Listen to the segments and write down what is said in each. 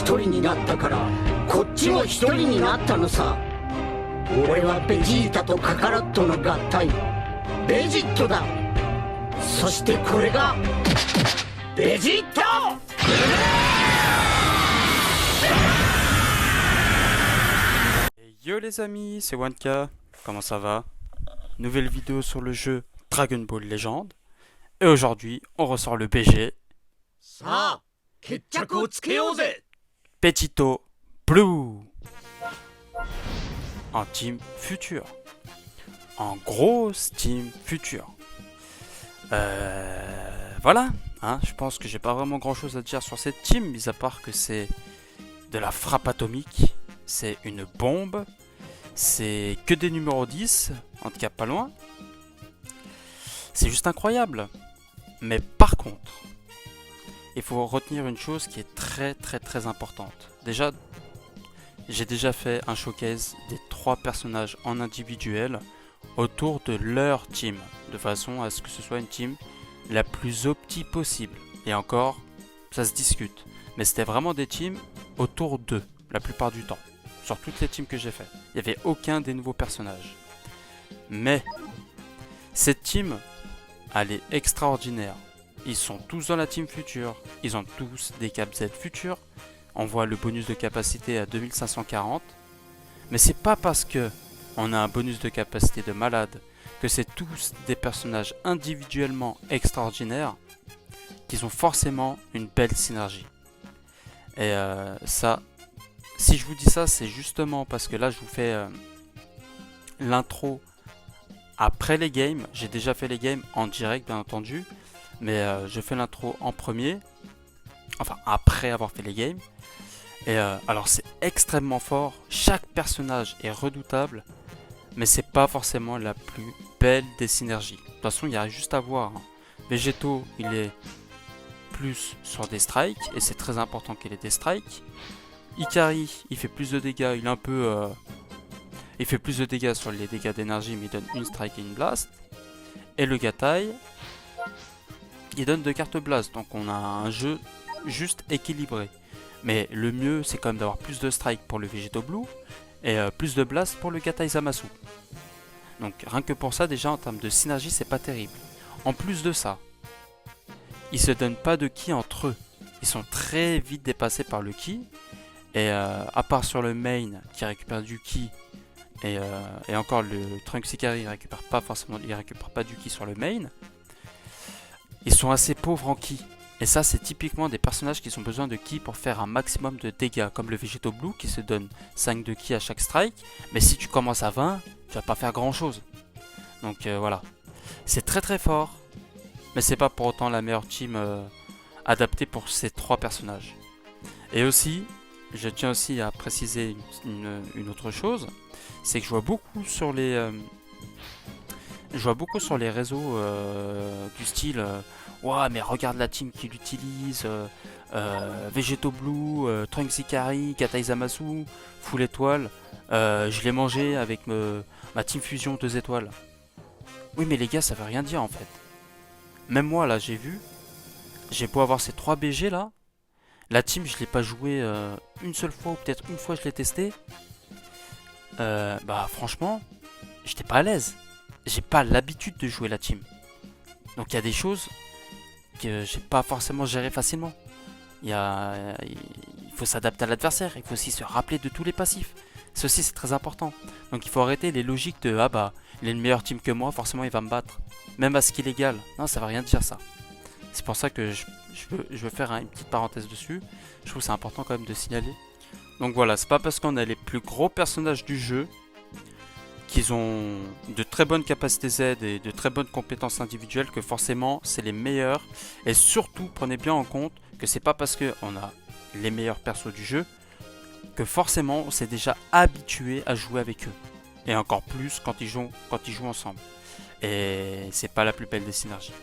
一人になったからこっちも一人になったのさ。俺はベジータとカカロットの合体ベジットだ。そしてこれがベジット。Yo les amis, c'est Wanka, comment ça va? Nouvelle vidéo sur le jeu Dragon Ball Legend. Et aujourd'hui, on ressort le BG Vegito Blue en team futur. En grosse team futur. Voilà, hein, je pense que j'ai pas vraiment grand chose à dire sur cette team, mis à part que c'est de la frappe atomique. C'est une bombe. C'est que des numéros 10, en tout cas pas loin. C'est juste incroyable. Mais par contre, il faut retenir une chose qui est très importante. Déjà, j'ai déjà fait un showcase des 3 personnages en individuel autour de leur team, de façon à ce que ce soit une team la plus opti possible. Et encore, ça se discute. Mais c'était vraiment des teams autour d'eux, la plupart du temps. Sur toutes les teams que j'ai fait, il n'y avait aucun des nouveaux personnages. Mais cette team, elle est extraordinaire. Ils sont tous dans la team future, ils ont tous des caps Z futurs. On voit le bonus de capacité à 2540. Mais c'est pas parce que on a un bonus de capacité de malade que c'est tous des personnages individuellement extraordinaires qu'ils ont forcément une belle synergie. Et ça, si je vous dis ça, c'est justement parce que là je vous fais l'intro après les games. J'ai déjà fait les games en direct bien entendu, mais je fais l'intro en premier, enfin après avoir fait les games. Et alors c'est extrêmement fort, chaque personnage est redoutable, mais c'est pas forcément la plus belle des synergies. De toute façon il y a juste à voir, hein. Végéto il est plus sur des strikes, et c'est très important qu'il ait des strikes. Ikari, il fait plus de dégâts, il est un peu... il fait plus de dégâts sur les dégâts d'énergie, mais il donne une strike et une blast. Et le Gatai, il donne 2 cartes blast, donc on a un jeu juste équilibré. Mais le mieux, c'est quand même d'avoir plus de strike pour le Vegito Blue, et plus de blast pour le Gatai Zamasu. Donc rien que pour ça, déjà en termes de synergie, c'est pas terrible. En plus de ça, ils se donnent pas de ki entre eux. Ils sont très vite dépassés par le ki. Et à part sur le main qui récupère du ki, et encore le Trunks Ikari il récupère pas du ki sur le main, ils sont assez pauvres en ki. Et ça c'est typiquement des personnages qui ont besoin de ki pour faire un maximum de dégâts, comme le Vegito Blue qui se donne 5 de ki à chaque strike, mais si tu commences à 20, tu vas pas faire grand chose. Donc voilà, c'est très fort, mais c'est pas pour autant la meilleure team adaptée pour ces 3 personnages. Et aussi, je tiens aussi à préciser une autre chose, c'est que je vois beaucoup sur les réseaux du style ouah mais regarde la team qu'il utilise, Vegito Blue, Trunks Ikari, Gatai Zamasu, full étoile, je l'ai mangé avec ma team fusion 2 étoiles. Oui mais les gars, ça veut rien dire en fait. Même moi là j'ai beau avoir ces 3 BG là, la team je l'ai pas joué une seule fois, ou peut-être une fois je l'ai testé. Bah franchement, j'étais pas à l'aise. J'ai pas l'habitude de jouer la team. Donc il y a des choses que j'ai pas forcément géré facilement. Il faut s'adapter à l'adversaire, il faut aussi se rappeler de tous les passifs. Ceci c'est très important. Donc il faut arrêter les logiques de ah bah il est une meilleure team que moi, forcément il va me battre. Même à skill égal. Non, ça va rien dire ça. C'est pour ça que je veux faire une petite parenthèse dessus. Je trouve que c'est important quand même de signaler. Donc voilà, c'est pas parce qu'on a les plus gros personnages du jeu qu'ils ont de très bonnes capacités Z et de très bonnes compétences individuelles que forcément c'est les meilleurs. Et surtout, prenez bien en compte que c'est pas parce qu'on a les meilleurs persos du jeu que forcément on s'est déjà habitué à jouer avec eux. Et encore plus quand ils jouent ensemble. Et c'est pas la plus belle des synergies.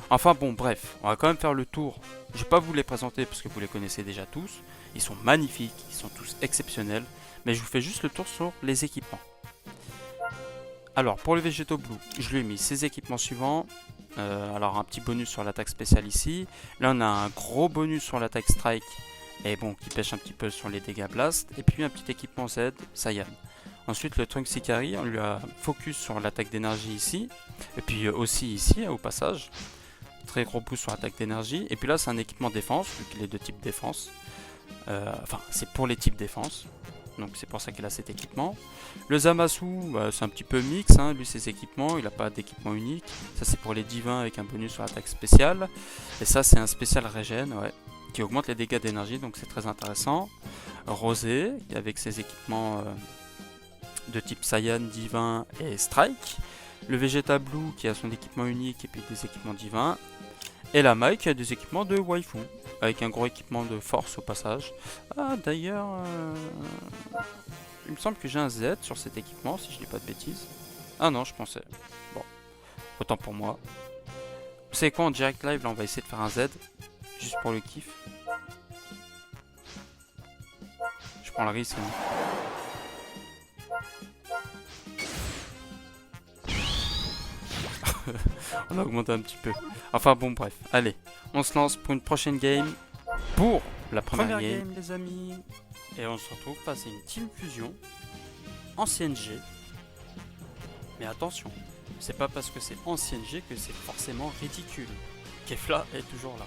Enfin bon, bref, on va quand même faire le tour. Je vais pas vous les présenter parce que vous les connaissez déjà tous. Ils sont magnifiques, ils sont tous exceptionnels. Mais je vous fais juste le tour sur les équipements. Alors pour le Vegito Blue, je lui ai mis ses équipements suivants. Alors un petit bonus sur l'attaque spéciale ici. Là on a un gros bonus sur l'attaque strike et bon, qui pêche un petit peu sur les dégâts blast, et puis un petit équipement Z, Saiyan. Ensuite le Trunks Ikari, on lui a focus sur l'attaque d'énergie ici, et puis aussi ici au passage. Très gros boost sur l'attaque d'énergie, et puis là c'est un équipement défense, vu qu'il est de type défense. Enfin c'est pour les types défense, donc c'est pour ça qu'il a cet équipement. Le Zamasu, bah, c'est un petit peu mix, hein. Lui ses équipements, il n'a pas d'équipement unique. Ça c'est pour les divins avec un bonus sur l'attaque spéciale, et ça c'est un spécial régène, ouais, qui augmente les dégâts d'énergie, donc c'est très intéressant. Rosé, avec ses équipements de type Saiyan, divin et strike. Le Vegeta Blue qui a son équipement unique et puis des équipements divins. Et la Mai qui a des équipements de waifu, avec un gros équipement de force au passage. Ah d'ailleurs, il me semble que j'ai un Z sur cet équipement si je dis pas de bêtises. Ah non, je pensais. Bon, autant pour moi. Vous savez quoi, en direct live là on va essayer de faire un Z, juste pour le kiff. Je prends le risque. Hein. On a augmenté un petit peu. Enfin bon bref, allez, on se lance pour une prochaine game. Pour la première game les amis. Et on se retrouve face à une team fusion ancienne G. Mais attention, c'est pas parce que c'est ancienne G que c'est forcément ridicule. Kefla est toujours là.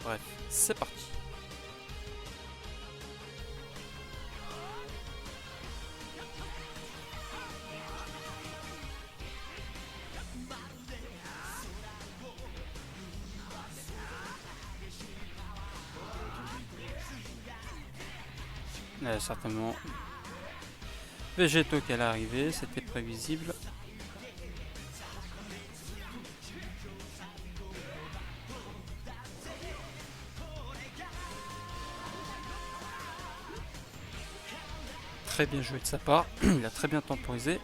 Bref, c'est parti. Certainement Végétaux qu'elle est arrivée, c'était prévisible. Très bien joué de sa part, il a très bien temporisé.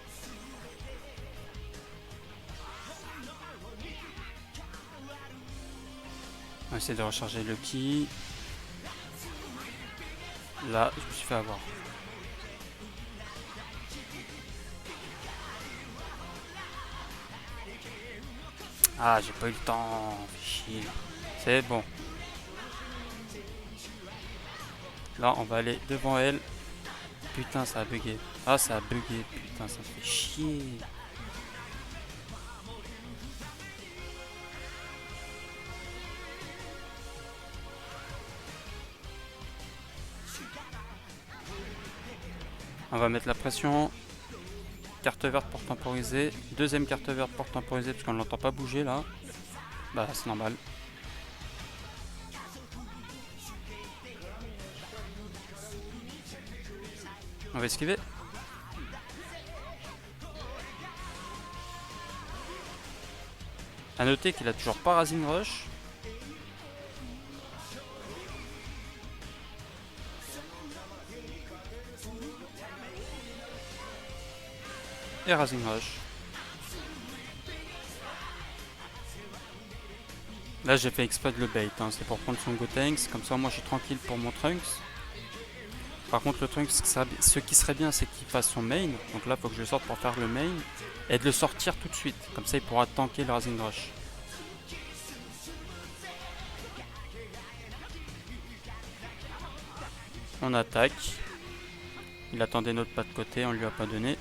On va essayer de recharger le ki. Là, je me suis fait avoir. Ah, j'ai pas eu le temps. Chier. C'est bon. Là, on va aller devant elle. Putain, ça a bugué. Ah, ça a bugué. Putain, ça me fait chier. On va mettre la pression. Carte verte pour temporiser. Deuxième carte verte pour temporiser parce qu'on ne l'entend pas bouger là. Bah c'est normal. On va esquiver. A noter qu'il a toujours pas Razing Rush. Et Razing Rush. Là j'ai fait exprès de le bait, hein. C'est pour prendre son Gotenks, comme ça moi je suis tranquille pour mon Trunks. Par contre le Trunks, ce qui serait bien c'est qu'il fasse son main, donc là il faut que je le sorte pour faire le main, et de le sortir tout de suite, comme ça il pourra tanker le Razing Rush. On attaque, il attendait notre pas de côté, on lui a pas donné.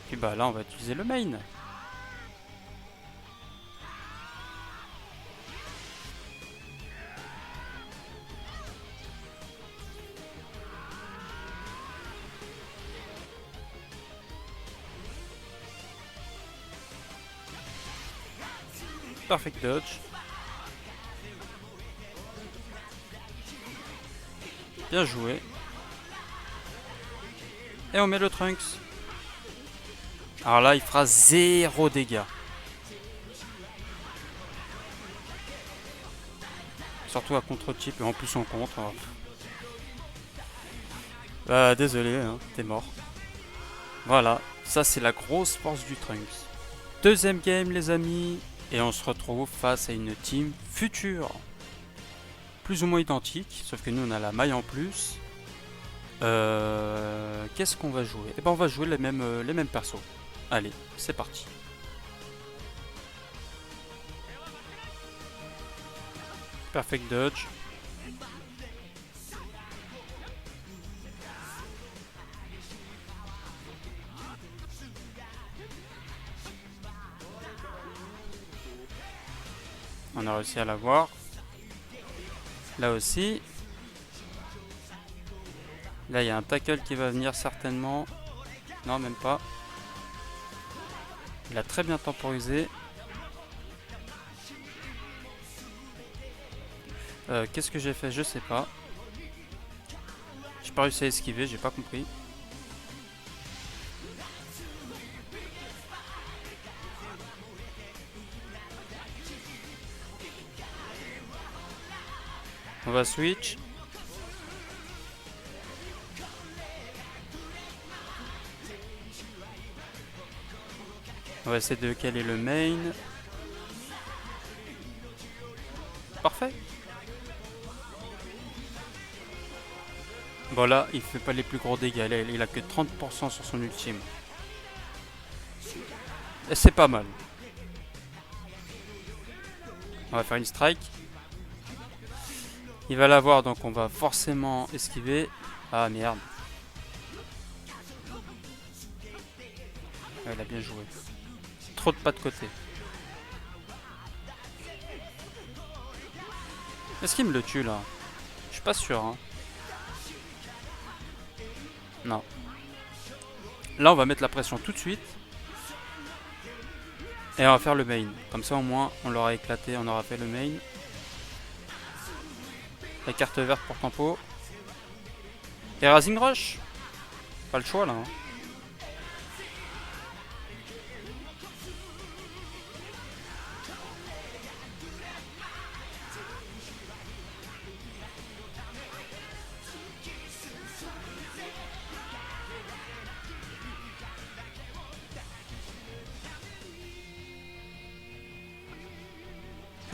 Puis bah là on va utiliser le main. Perfect dodge. Bien joué. Et on met le Trunks. Alors là, il fera 0 dégâts. Surtout à contre-type et en plus on contre. Bah désolé, hein, t'es mort. Voilà, ça c'est la grosse force du Trunks. Deuxième game les amis. Et on se retrouve face à une team future. Plus ou moins identique, sauf que nous on a la maille en plus. Qu'est-ce qu'on va jouer? Eh ben on va jouer les mêmes persos. Allez, c'est parti. Perfect dodge. On a réussi à l'avoir. Là aussi. Là, il y a un tackle qui va venir certainement. Non, même pas. Il a très bien temporisé. Qu'est-ce que j'ai fait? Je sais pas. J'ai pas réussi à esquiver, j'ai pas compris. On va switch. On va essayer de caler le main. Parfait. Bon là, il fait pas les plus gros dégâts. Là, il a que 30% sur son ultime. Et c'est pas mal. On va faire une strike. Il va l'avoir, donc on va forcément esquiver. Ah merde. Ouais, il a bien joué. Trop de pas de côté. Est-ce qu'il me le tue là? Je suis pas sûr. Hein. Non. Là, on va mettre la pression tout de suite. Et on va faire le main. Comme ça, au moins, on l'aura éclaté. On aura fait le main. La carte verte pour tempo. Et Rising Rush. Pas le choix là. Hein.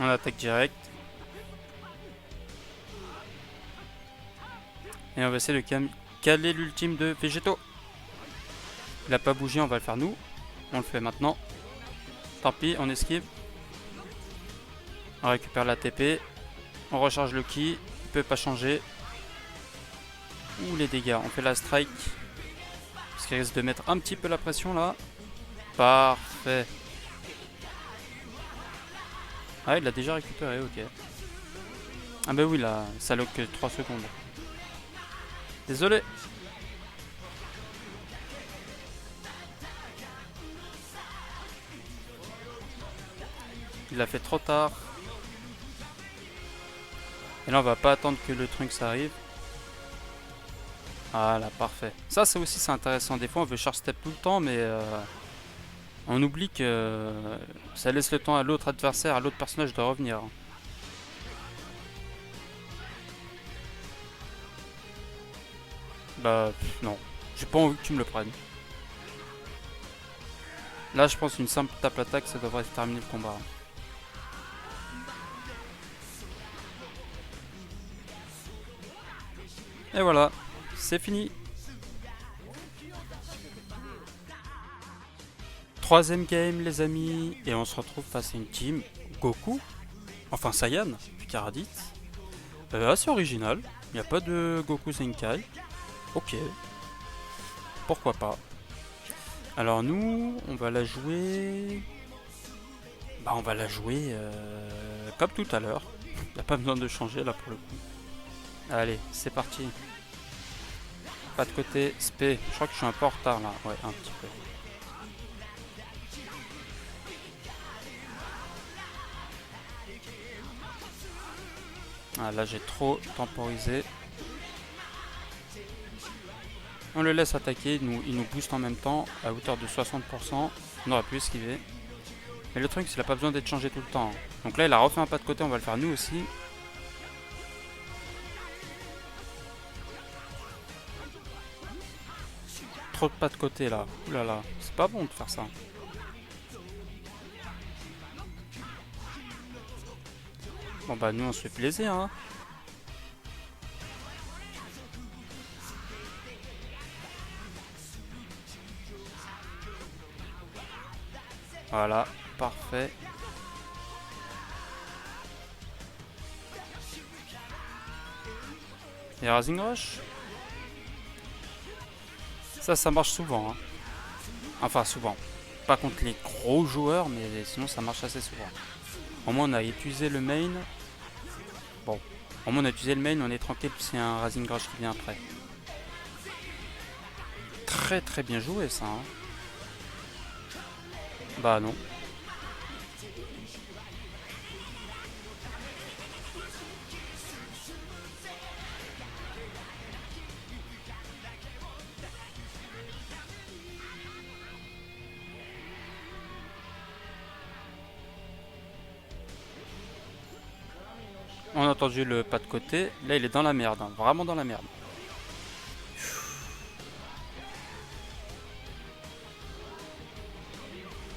On attaque direct. Et on va essayer de caler l'ultime de Végéto. Il a pas bougé, on va le faire nous. On le fait maintenant. Tant pis, on esquive. On récupère la TP. On recharge le ki. Il peut pas changer. Ouh les dégâts. On fait la strike. Parce qu'il risque de mettre un petit peu la pression là. Parfait. Ah, il l'a déjà récupéré, ok. Ah bah oui, là, ça lock que 3 secondes. Désolé. Il l'a fait trop tard. Et là, on va pas attendre que le Trunks arrive. Voilà, parfait. Ça, c'est aussi c'est intéressant. Des fois, on veut charge step tout le temps, mais on oublie que ça laisse le temps à l'autre adversaire, à l'autre personnage de revenir. Bah, non. J'ai pas envie que tu me le prennes. Là, je pense qu'une simple tape attaque, ça devrait terminer le combat. Et voilà, c'est fini. Troisième game les amis, et on se retrouve face à une team Goku, enfin Saiyan, puis Raditz. Assez original, il n'y a pas de Goku Zenkai. Ok, pourquoi pas. Alors nous, on va la jouer... Bah on va la jouer comme tout à l'heure. Il n'y a pas besoin de changer là pour le coup. Allez, c'est parti. Pas de côté, spé. Je crois que je suis un peu en retard là, ouais un petit peu. Ah, là j'ai trop temporisé. On le laisse attaquer, il nous booste en même temps à hauteur de 60%. On aurait pu esquiver. Mais le truc, c'est qu'il n'a pas besoin d'être changé tout le temps. Donc là il a refait un pas de côté, on va le faire nous aussi. Trop de pas de côté là. Ouh là là, c'est pas bon de faire ça. Bon bah nous on se fait plaisir hein. Voilà, parfait. Et Rising Rush. Ça marche souvent. Hein. Enfin, souvent. Pas contre les gros joueurs, mais sinon ça marche assez souvent. Au moins on a utilisé le main. Bon, au moins on a utilisé le main, on est tranquille, c'est un Rising Rush qui vient après. Très très bien joué ça. Hein. Bah non. On a entendu le pas de côté. Là, il est dans la merde. Hein. Vraiment dans la merde.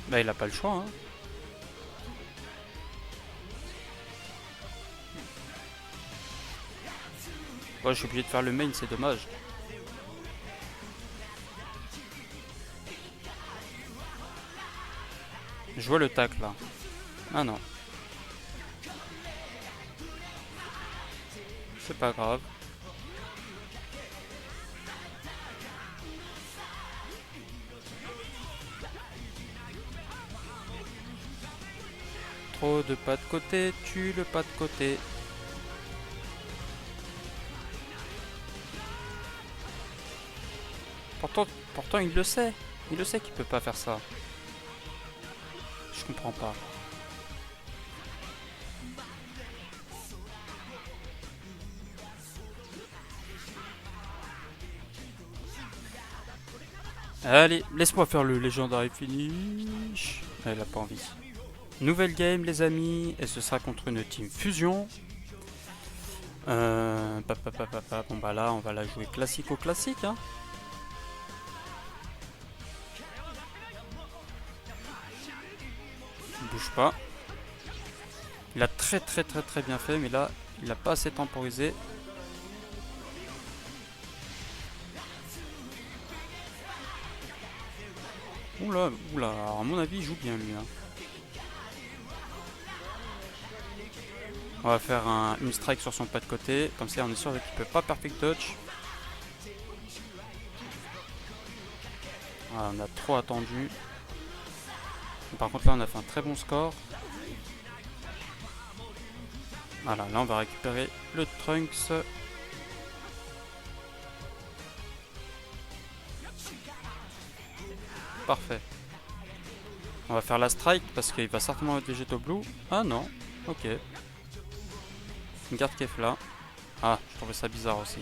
Bah, il a pas le choix. Hein. Bon, je suis obligé de faire le main, c'est dommage. Je vois le tac là. Ah non. C'est pas grave. Trop de pas de côté, tue le pas de côté. Pourtant il le sait. Il le sait qu'il peut pas faire ça. Je comprends pas. Allez, laisse-moi faire le Legendary Finish. Elle a pas envie. Nouvelle game les amis, et ce sera contre une team fusion. Bon bah là on va la jouer classique hein. Bouge pas. Il a très bien fait, mais là il a pas assez temporisé. Oula, alors à mon avis il joue bien lui hein. On va faire une strike sur son pas de côté, comme ça on est sûr qu'il peut pas perfect touch. Voilà, on a trop attendu. Par contre là on a fait un très bon score. Voilà, là on va récupérer le Trunks. Parfait. On va faire la strike parce qu'il va certainement être végétaux blue. Ah non, ok. Une garde Kef là. Ah, je trouvais ça bizarre aussi.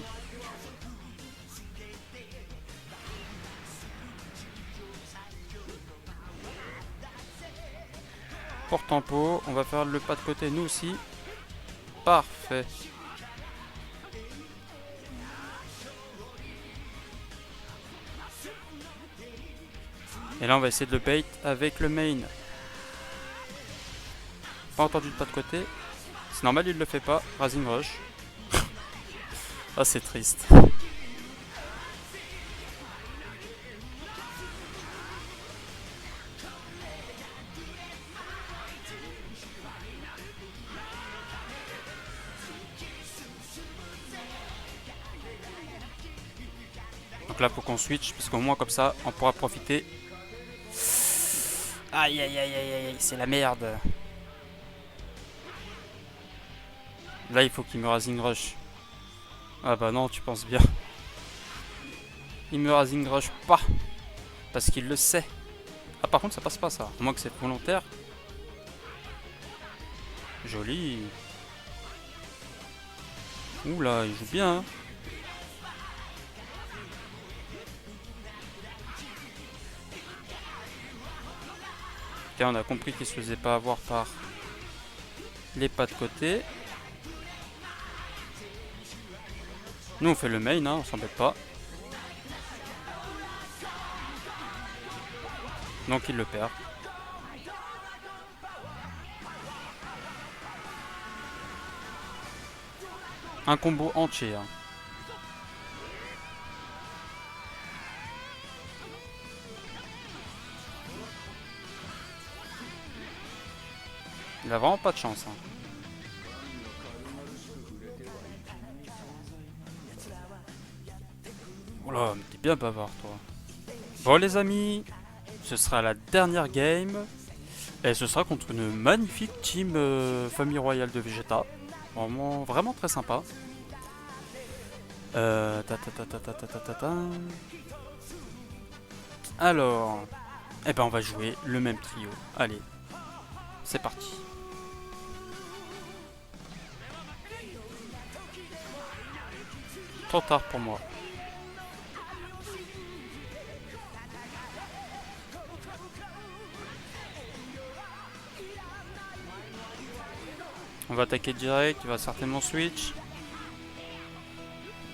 Pour tempo, on va faire le pas de côté nous aussi. Parfait. Et là on va essayer de le bait avec le main. Pas entendu de pas de côté. C'est normal il le fait pas. Rising Rush. Ah c'est triste. Donc là faut qu'on switch parce qu'au moins comme ça on pourra profiter. Aïe aïe aïe aïe aïe, c'est la merde. Là il faut qu'il me Rising Rush. Ah bah non tu penses bien. Il me Rising Rush pas. Parce qu'il le sait. Ah par contre ça passe pas ça. À moins que c'est volontaire. Joli. Oula il joue bien hein. Ok, on a compris qu'il se faisait pas avoir par les pas de côté. Nous on fait le main, hein, on s'embête pas. Donc il le perd. Un combo entier. Hein. Il a vraiment pas de chance. Hein. Oula, mais t'es bien bavard, toi. Bon, les amis, ce sera la dernière game. Et ce sera contre une magnifique team Famille Royale de Vegeta. Vraiment, vraiment très sympa. Alors, eh ben on va jouer le même trio. Allez, c'est parti. Trop tard pour moi. On va attaquer direct, il va certainement switch.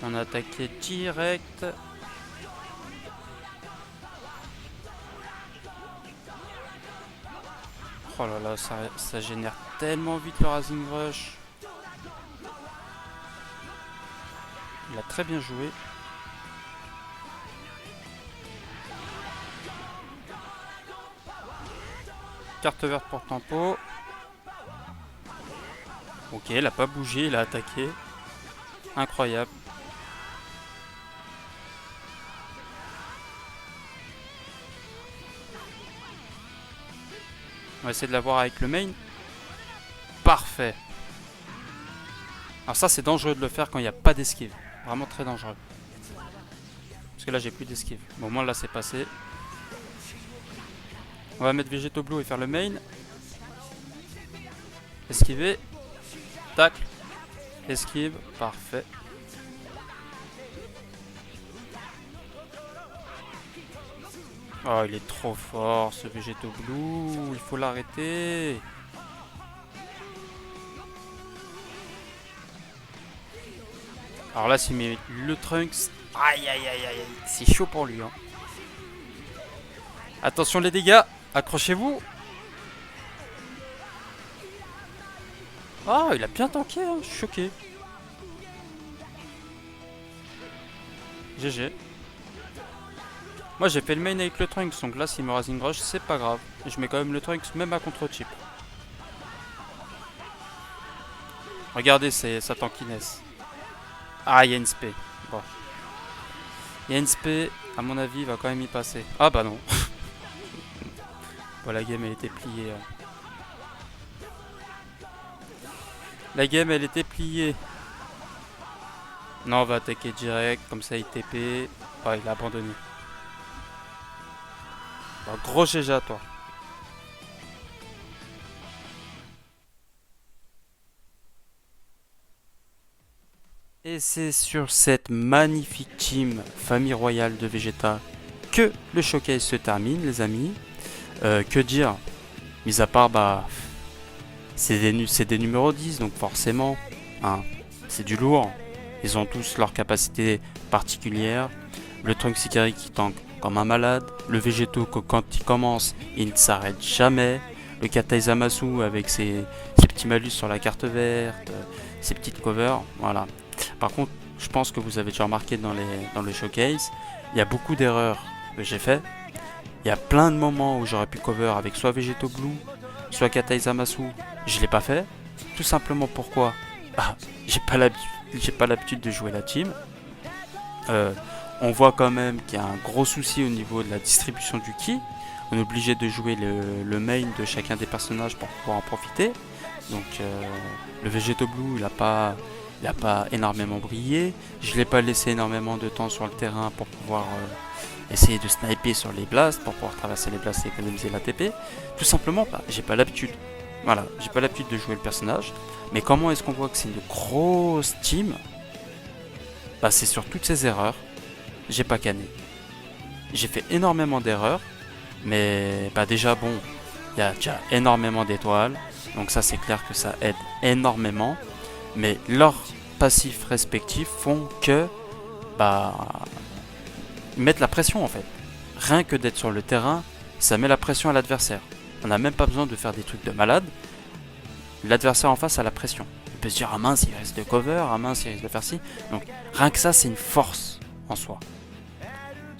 On a attaqué direct. Oh là là, ça génère tellement vite le Rising Rush. Il a très bien joué. Carte verte pour tempo. Ok, il a pas bougé, il a attaqué. Incroyable. On va essayer de l'avoir avec le main. Parfait. Alors ça c'est dangereux de le faire quand il n'y a pas d'esquive. Vraiment très dangereux. Parce que là j'ai plus d'esquive. Bon, au moins là c'est passé. On va mettre Végéto Blue et faire le main. Esquiver. Tacle. Esquive. Parfait. Oh, il est trop fort ce Végéto Blue. Il faut l'arrêter. Alors là, s'il met le Trunks. Aïe aïe aïe aïe. C'est chaud pour lui. Hein. Attention les dégâts. Accrochez-vous. Ah, il a bien tanké. Hein. Je suis choqué. GG. Moi j'ai fait le main avec le Trunks, donc là s'il me Rising Rush c'est pas grave. Et je mets quand même le Trunks même à contre-chip. Regardez sa tankiness. Ah, il y a une spé. Bon. Il y a une spé, à mon avis il va quand même y passer. Ah bah non. Bon, la game elle était pliée. La game elle était pliée. Non, on va attaquer direct, comme ça il TP. Ah, il a abandonné. Bon, gros GG à toi. Et c'est sur cette magnifique team Famille Royale de Vegeta que le showcase se termine, les amis. Que dire? Mis à part, bah, c'est des numéros 10, donc forcément, hein, c'est du lourd. Ils ont tous leurs capacités particulières. Le Trunks Ikari qui tank comme un malade. Le Végéto que quand il commence, il ne s'arrête jamais. Le Katai Zamasu avec ses petits malus sur la carte verte, ses petites covers, voilà. Par contre, je pense que vous avez déjà remarqué dans le showcase, il y a beaucoup d'erreurs que j'ai fait. Il y a plein de moments où j'aurais pu cover avec soit Végéto Blue, soit Katai Zamasu. Je l'ai pas fait. Tout simplement pourquoi? Ah, j'ai pas l'habitude de jouer la team. On voit quand même qu'il y a un gros souci au niveau de la distribution du ki. On est obligé de jouer le main de chacun des personnages pour pouvoir en profiter. Donc le Végéto Blue il a pas énormément brillé. Je l'ai pas laissé énormément de temps sur le terrain pour pouvoir essayer de sniper sur les blasts, pour pouvoir traverser les blasts et économiser l'ATP. Tout simplement, bah, j'ai pas l'habitude. Voilà, j'ai pas l'habitude de jouer le personnage. Mais comment est-ce qu'on voit que c'est une grosse team? Bah, c'est sur toutes ces erreurs. J'ai pas canné. J'ai fait énormément d'erreurs. Mais bah déjà bon, il y a déjà énormément d'étoiles. Donc ça c'est clair que ça aide énormément. Mais leurs passifs respectifs font que bah ils mettent la pression en fait. Rien que d'être sur le terrain, ça met la pression à l'adversaire. On n'a même pas besoin de faire des trucs de malade. L'adversaire en face a la pression. Il peut se dire ah mince il risque de cover, ah mince il risque de faire ci. Donc rien que ça c'est une force en soi.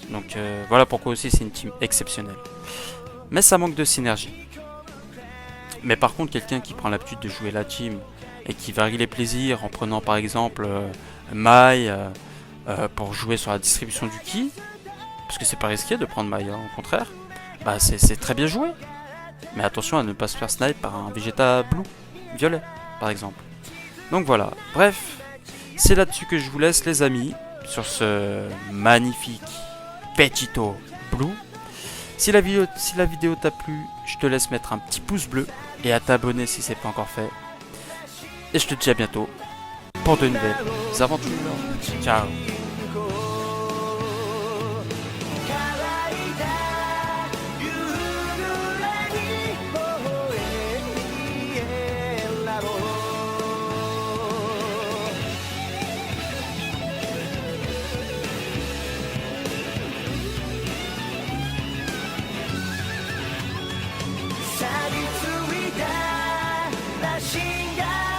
Donc voilà pourquoi aussi c'est une team exceptionnelle. Mais ça manque de synergie. Mais par contre quelqu'un qui prend l'habitude de jouer la team et qui varie les plaisirs en prenant par exemple Mai, pour jouer sur la distribution du ki, parce que c'est pas risqué de prendre Maya, au contraire, bah c'est très bien joué. Mais attention à ne pas se faire snipe par un Vegeta blue, violet, par exemple. Donc voilà, bref, c'est là-dessus que je vous laisse les amis, sur ce magnifique Vegito blue. Si la vidéo t'a plu, je te laisse mettre un petit pouce bleu et à t'abonner si c'est pas encore fait. Et je te dis à bientôt pour de nouvelles aventures. Ciao.「錆びついた羅針が